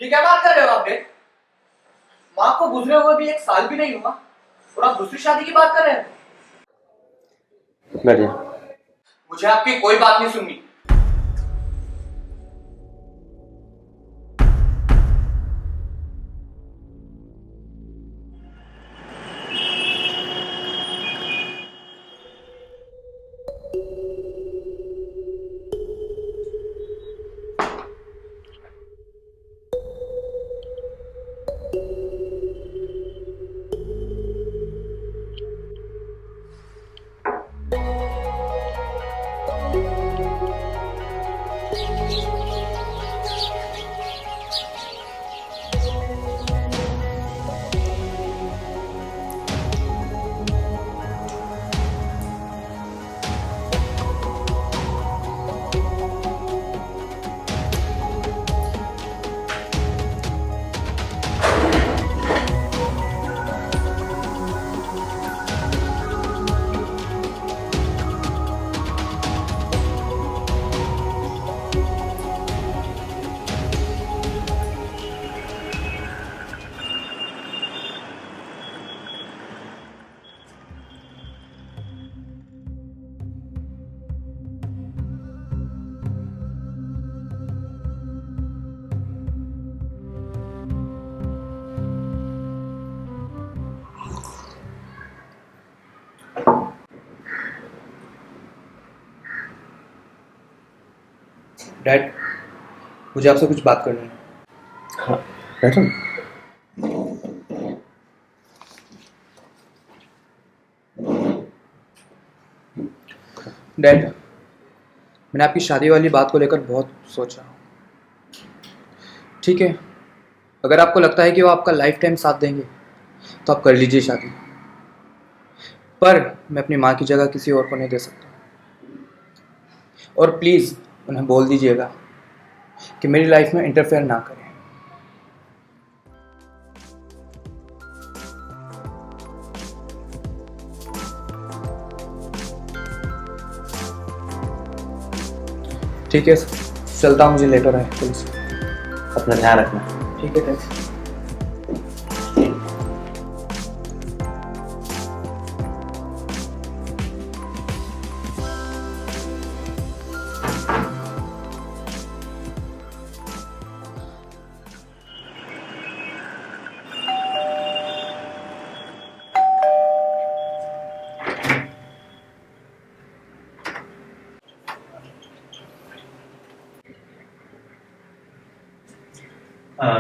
ये क्या बात कर रहे हो आप बे? माँ को गुजरे हुए भी 1 साल भी नहीं हुआ और आप दूसरी शादी की बात कर रहे हैं। बढ़िया। मुझे आपकी कोई बात नहीं सुननी। डैड, मुझे आपसे कुछ बात करनी है। हाँ, बैठो। डैड, मैंने आपकी शादी वाली बात को लेकर बहुत सोचा। ठीक है, अगर आपको लगता है कि वो आपका लाइफ टाइम साथ देंगे तो आप कर लीजिए शादी, पर मैं अपनी माँ की जगह किसी और को नहीं दे सकता। और प्लीज़ उन्हें बोल दीजिएगा कि मेरी लाइफ में इंटरफेयर ना करें। ठीक है, चलता हूँ, मुझे लेटर है प्लीज़। अपना ध्यान रखना। ठीक है डैड।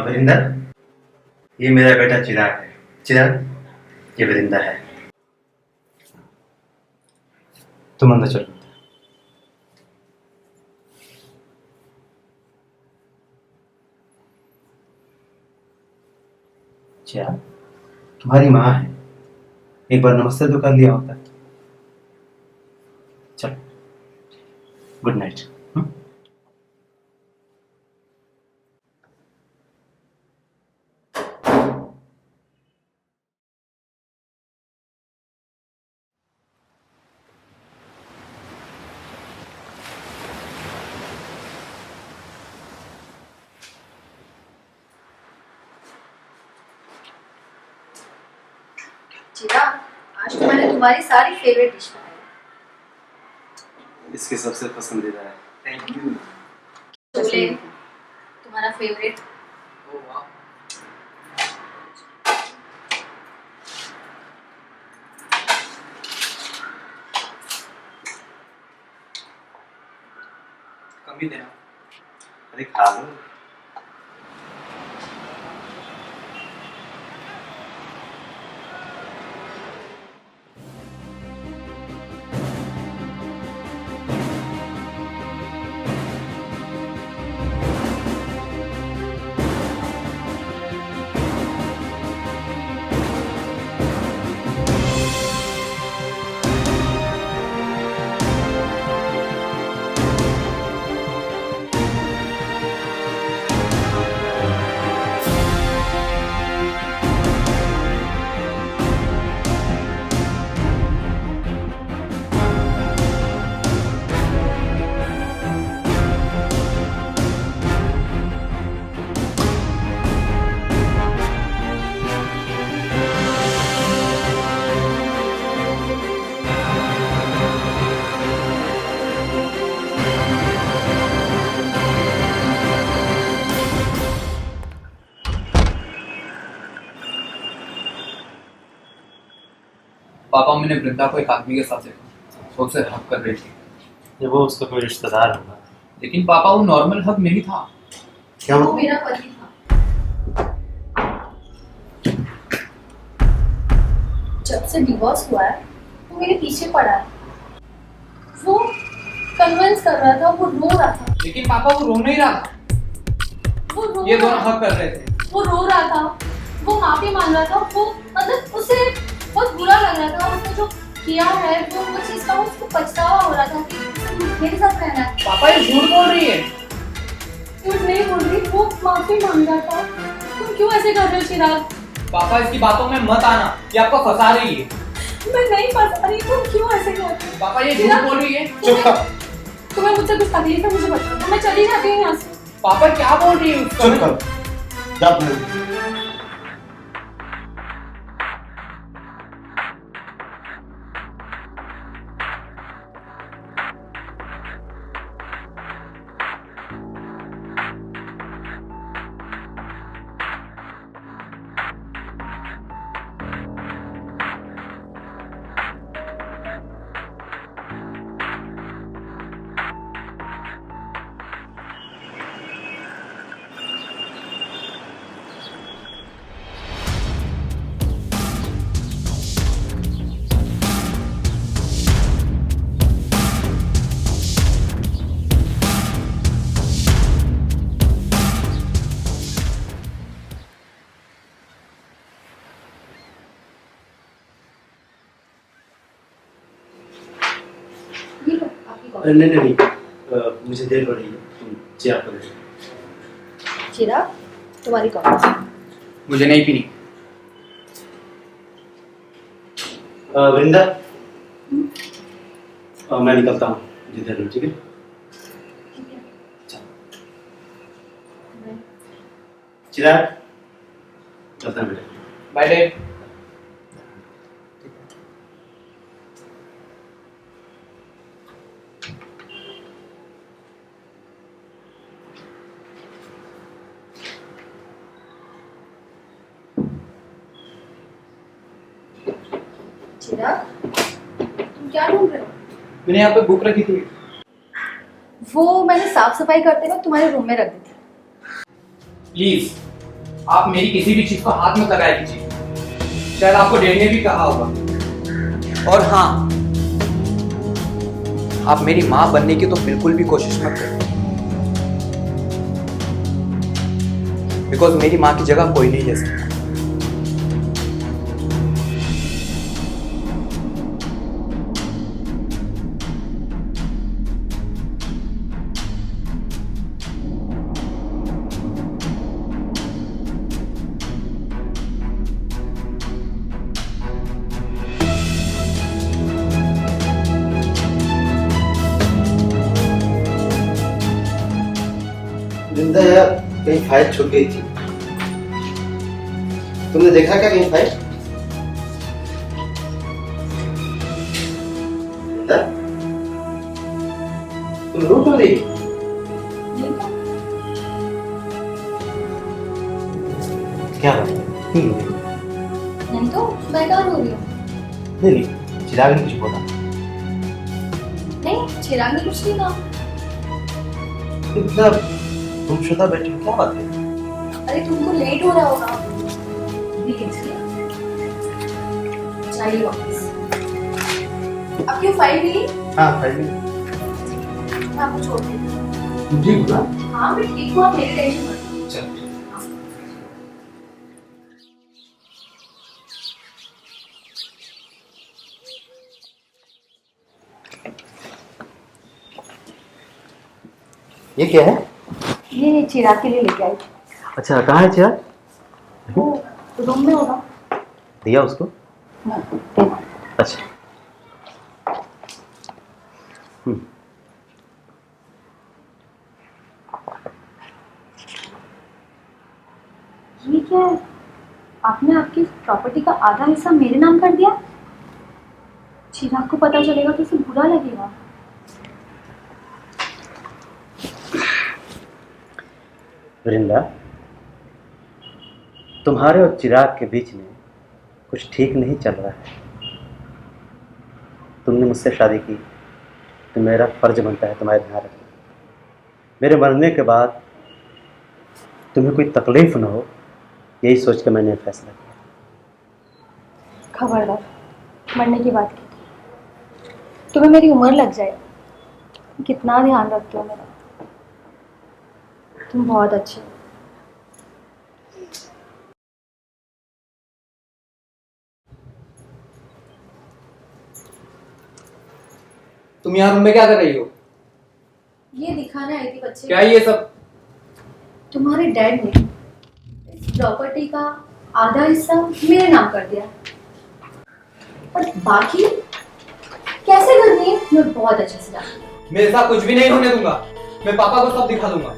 वरिंदर, ये मेरा बेटा चिराग है। चिराग, ये वरिंदर है। तुम अंदर चलो। चिराग, तुम्हारी माँ है, एक बार नमस्ते तो कर लिया होता। चलो, गुड नाइट। चिराग, आज तो मैंने तुम्हारी सारी फेवरेट डिश बनाई। इसके सबसे पसंदीदा है। Thank you. छोले, तुम्हारा फेवरेट। ओ वाह, कम ही देना। अरे खा लो। पापा मैंने वृंदा को एक आदमी के साथ देखा, वो उसे हक कर रही थी। ये वो उसका कोई रिश्तेदार होगा। लेकिन पापा वो नॉर्मल हक नहीं था। क्या वो मतलब? मेरा पति था। जब से डिवोर्स हुआ है वो मेरे पीछे पड़ा है। वो कन्विंस कर रहा था, वो रो रहा था। लेकिन पापा वो रो नहीं रहा था, वो रो ये रहा दोनों था। हक कर रहे थे। वो रो रहा था, वो माफी मांग रहा था। वो मतलब उसे बहुत बुरा लग रहा था, उसने जो किया है वो चीज का उसको पछतावा हो रहा था कि उसे मेरे साथ रहना है। पापा ये झूठ बोल रही है। झूठ नहीं बोल रही, वो माफी मांग रहा था। तुम क्यों ऐसे कर रहे हो चिराग? पापा इसकी बातों में मत आना, ये आपको फंसा रही है। मैं नहीं फंसा रही, तुम क्यों ऐसे कर रहे हो? पापा ये चिराग, झूठ बोल रही है। तुम्हें मुझसे कुछ तकलीफ है मुझे बता दो, मैं चली जाती हूँ यहाँ से। पापा क्या बोल रही है उसको? चुप कर। क्या बोल? ये लो आपकी कॉफी। अरे नहीं, मुझे देर हो रही है, तुम चिराग को दे दो। चिराग, तुम्हारी कॉफी। मुझे नहीं पीनी। वृंदा, मैं निकलता हूँ, मुझे देर हो, ठीक है? चिराग, चलता हूँ बेटा। Bye dad. चिराग, तुम क्या ढूंढ रहे हो? मैंने यहाँ पे बुक रखी थी। वो मैंने साफ सफाई करते वक्त तुम्हारे रूम में रख दी थी। प्लीज, आप मेरी किसी भी चीज को हाथ मत लगाया कीजिए। शायद आपको डैड ने भी कहा होगा। और हाँ, आप मेरी माँ बनने की तो बिल्कुल भी कोशिश मत करें, बिकॉज मेरी माँ की जगह कोई नहीं ले सकता। वृंदा यार, कहीं फाइल छूट गई थी, तुमने देखा क्या कहीं फाइल? वृंदा, तुम रो क्यों रही? क्या बात है? क्यों रो रही? नहीं तो मैं कहाँ रो रही हूँ? नहीं, चिराग ने कुछ बोला। नहीं, चिराग ने कुछ नहीं कहा। इतना गुमशुदा बैठी हो, क्या बात है? अरे तुमको लेट हो रहा होगा, इसलिए चाहिए वापस। आपकी वो फाइल मिली? हाँ, फाइल में मैं आपको छोड़ देती हूँ। मुझे बोला। हाँ मैं ठीक हूँ, आप मेरी टेंशन मत लो। चल। ये क्या है? ये चिराग के लिए लेके आई थी। अच्छा, कहाँ है चिराग? वो रूम में होगा। दिया उसको? देखो। अच्छा। ये क्या है? आपने आपकी प्रॉपर्टी का आधा हिस्सा मेरे नाम कर दिया। चिराग को पता चलेगा तो उसे बुरा लगेगा। वृंदा, तुम्हारे और चिराग के बीच में कुछ ठीक नहीं चल रहा है। मुझसे शादी की तो मेरा फ़र्ज बनता है तुम्हारे ध्यान रखना। मेरे मरने के बाद तुम्हें कोई तकलीफ़ ना हो, यही सोच के मैंने फैसला किया। खबरदार मरने की बात की। तुम्हें मेरी उम्र लग जाए, कितना ध्यान रखते हो मेरा। तुम बहुत अच्छे हो। तुम यहाँ रूम में क्या कर रही हो? ये दिखाने आई थी बच्चे। क्या ये सब? तुम्हारे डैड ने इस प्रॉपर्टी का आधा हिस्सा मेरे नाम कर दिया और बाकी कैसे करनी है मैं बहुत अच्छे से जानती हूँ। मेरे साथ कुछ भी नहीं होने दूंगा। मैं पापा को सब दिखा दूंगा।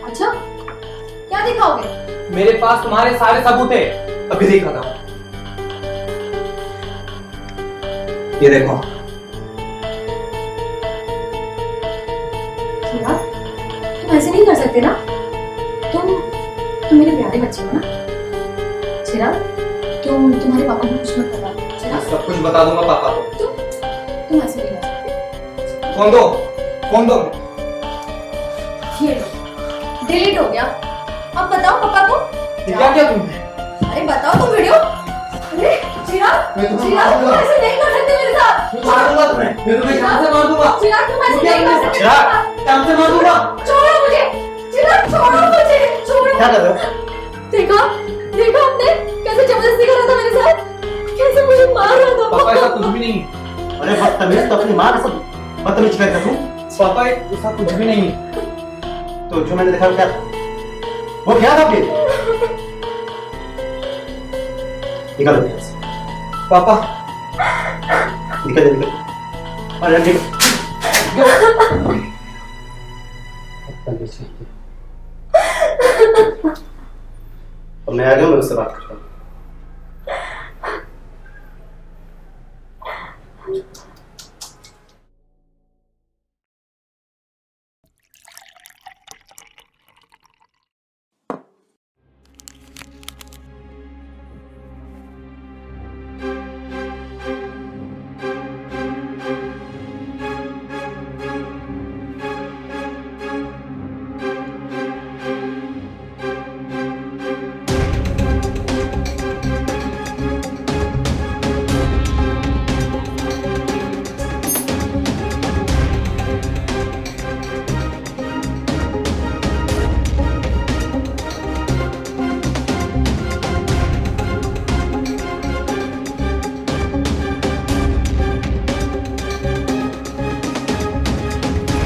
अच्छा क्या दिखाओगे? मेरे पास तुम्हारे सारे सबूत है, अभी दिखाता हूँ। ये देखो। चिराग, तुम ऐसे नहीं कर सकते ना। तुम मेरे प्यारे बच्चे हो ना। चिराग, तुम्हारे पापा को कुछ मत बता। चिराग, सब कुछ बता दूंगा पापा को। तुम ऐसे नहीं कर सकते। फोन दो, फोन दो। ये लो, डिलीट हो गया। अब बताओ पापा को। क्या किया तुमने? अरे बताओ तुम वीडियो। अरे चिराग, मैं तुम्हें चिराग मार तुम दूंगा। ऐसे नहीं कर सकते मेरे साथ। मैं मार दूंगा तुम्हें। मैं तुम्हें जान से मार दूंगा। चिराग तुम ऐसे नहीं कर सकते। चिराग, जान से मार दूंगा। छोड़ो मुझे। चिराग छोड़ो मुझे। छोड़ो। क्या कर रहे हो? देखा देखा आपने कैसे जबरदस्ती कर रहा था मेरे साथ, कैसे मुझे मार रहा था। पापा ऐसा कुछ भी नहीं है। अरे बदतमीज, तो अपनी माँ के सब बदतमीज करता तू। पापा ऐसा कुछ भी नहीं है। तो जो मैंने देखा वो क्या था? वो क्या था फिर? निकलो यहाँ से। पापा निकल निकल। अरे निकल। अब मैं आ गया हूँ, मैं उससे बात करता हूँ।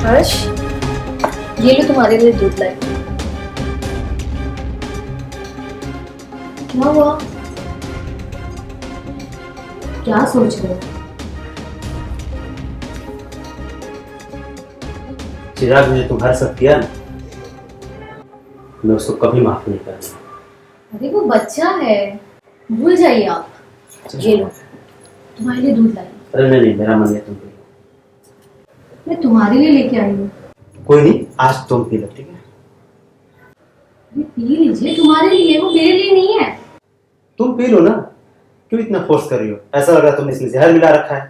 हर्ष, ये लो तुम्हारे लिए दूध लाई। क्या हुआ? क्या सोच रहे हो? चिराग ने तुम्हारे साथ किया ना, मैं उसको कभी माफ नहीं करूंगा। अरे वो बच्चा है, भूल जाइए आप। ये लो तुम्हारे लिए दूध लाई। अरे नहीं, मेरा मन है तुम पी लो। मैं तुम्हारे लिए लेके आई हूँ। कोई नहीं, आज तुम पी लो, ठीक है? अरे पी लीजिए, तुम्हारे लिए, वो मेरे लिए नहीं है। तुम पी लो ना, क्यों इतना फोर्स कर रही हो? ऐसा लग रहा है तुमने इसमें जहर मिला रखा है।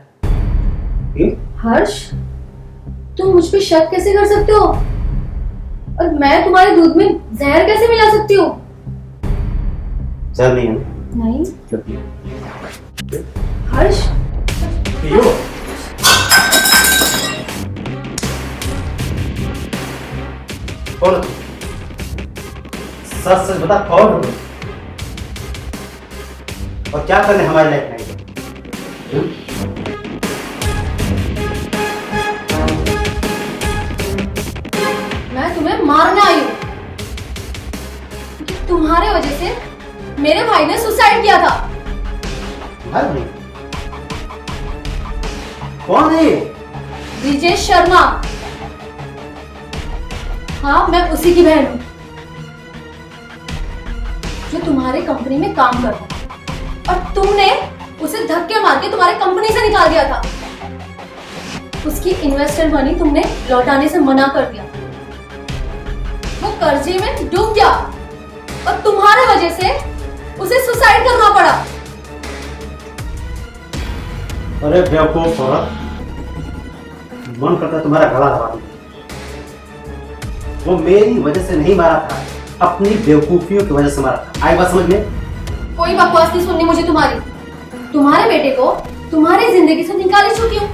क्यों? हर्ष, तुम मुझ पे शक कैसे कर सकते हो? और मैं तुम्हारे दूध में जहर कैसे मिला सकती हूँ? जहर नहीं है ना? नहीं। लो पियो। हर्ष, पियो। कौन हो तुम? सच सच बता, कौन हो? और क्या करने हमारे लायक नहीं हो? मैं तुम्हें मारने आई हूँ। तुम्हारे वजह से मेरे भाई ने सुसाइड किया था। तुम्हारे भाई? कौन है? ब्रिजेश शर्मा। हाँ, मैं उसी की बहन हूँ जो तुम्हारे कंपनी में काम करता है और तुमने उसे धक्के मार के तुम्हारे कंपनी से निकाल दिया था। उसकी इन्वेस्टर मनी तुमने लौटाने से मना कर दिया। वो कर्जे में डूब गया और तुम्हारे वजह से उसे सुसाइड करना पड़ा। अरे बेवकूफ औरत, मन करता है तुम्हारा गला दबा दूं। वो मेरी वजह से नहीं मारा था, अपनी बेवकूफियों की वजह से मारा था। आई बात समझ में? कोई बकवास नहीं सुननी मुझे तुम्हारी। तुम्हारे बेटे को तुम्हारी जिंदगी से निकाल ही चुकी हूँ,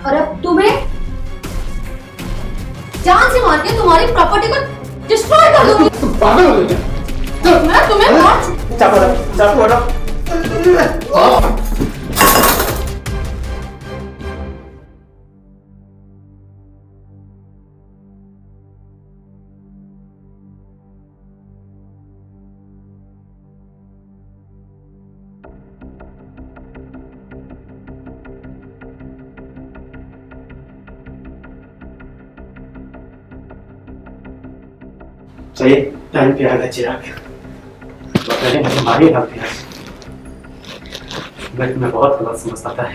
और अब तुम्हें जान से मार के तुम्हारी प्रॉपर्टी को डिस्ट्रॉय कर दूंगी। तुम पागल हो गई क्या? मैं तुम्हें मार चाकू हटाओ। चलिए टाइम पे आ गया चिराग, पहले मुझे मारिए डाल दिया। मैं तुम्हें बहुत गलत समझता था।